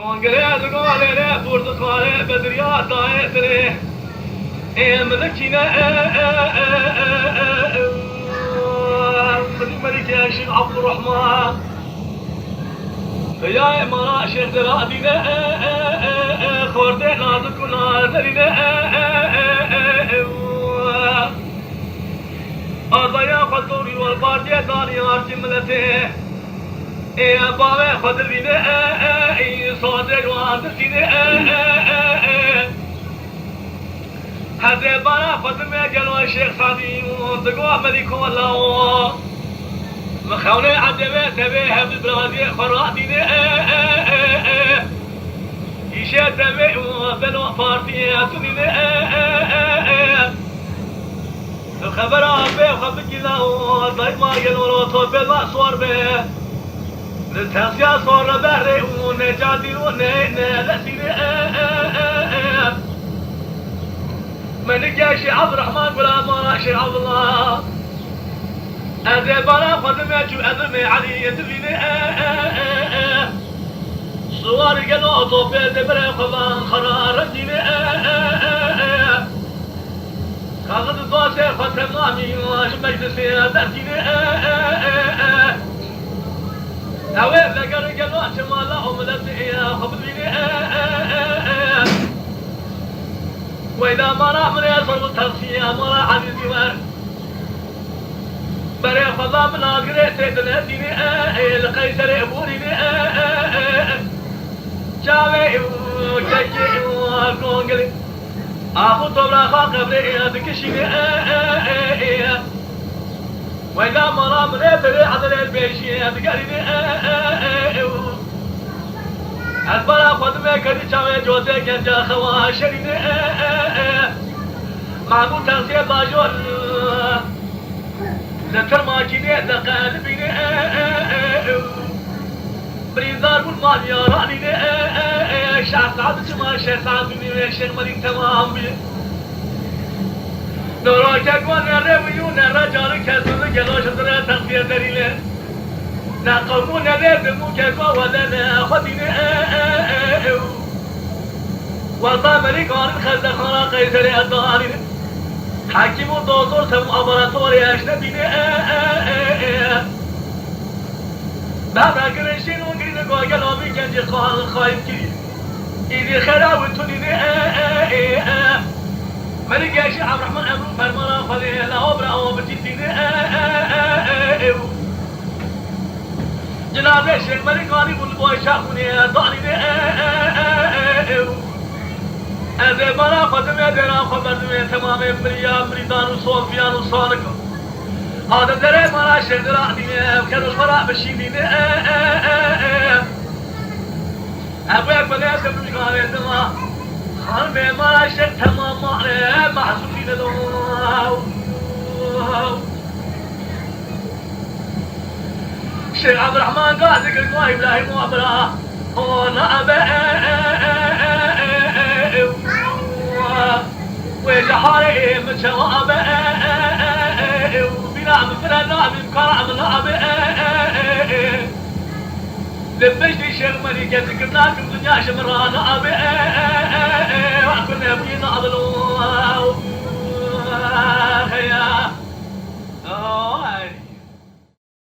وانقريت قولي بورد قولي بدريات دايتري ملكينا الملك يا شيخ عبد الرحمن يا إمارة شيخ درادينا خوردين نازكونا درينا أضياء قدوري والباردية داني آرتي ملته بابا خدرينا صادق وعندسينا هذا بنا خدمة جلوة الشيخ سعدي تقوى ملكو الله مخاونة عدبة تبيه بالبلادي خرادينا يشاد تبيه بلو فارتي أتونينا الخبر عبه وخبر جلاه ضيق ما جلوه طوبة ما صور به للتنسيا صور بحري ونجادي ونسينا ملك يا شيخ عبد الرحمن ولا ما شيخ عبد الله أذبنا قدم يجو أذمي علي يدفيني صور جلو طوبة دبر خبان خرار ديني كاغد الضاسة فتمامي واش مجلسي درديني أويب لقر جلو أتمالهم لبني خبريني وإذا ما راح من يصل التغسية ما راح عن الديوان بري خضا من أقريت تنهديني القيسر يبوريني جاوي وكيكي وكونغلي أخو طبرا خاقبري تكشيني وإذا ما راح من يتري عدل البيشي تقريني أكبر خدمة كدي شاوي جوتي كنجا خواشريني معقول تنسيب باجور لتر ما جيني لقلبيني بريدار والمال يا رانيني شعب سعد جمال شيخ سعد بني شيخ مليك تمام بي نوراك أكوان الرميون الرجال كسر جلوش درة تنسيب دريلي نقومون لازم كفا ولنا خدينا وطا ملكان الخزة خانا قيسر الضالين حاكم الدكتور تم أبراتوري أجنبينا بابا كرشين وقرين قوغلوبي كنجي خايف كري إذي خراوتونينا ملك يا شيخ عبد الرحمن أمرو فرمانا خليه لأبرا وبتدينا جناب الشيخ ملك غالي بلبوي شاخوني ضاني أذي بنا قدمي دينا خبردمي تمام مريدان وصوفيان وصالك هذا دري منا شيخ دراديني وكانوا الفراء بشينيني أبوك بني أسف بمقالي دما خانمي منا شيخ تمام معني محسوسين له شيخ عبد الرحمن قال ذكر الله إبراهيم وأبراه هنا وجحاري من شواب وبنعم فلنا من كرم الأب لبشتي شيخ مليكة ذكرناكم دنيا شمرانا أب وكنا بينا أضلوا يا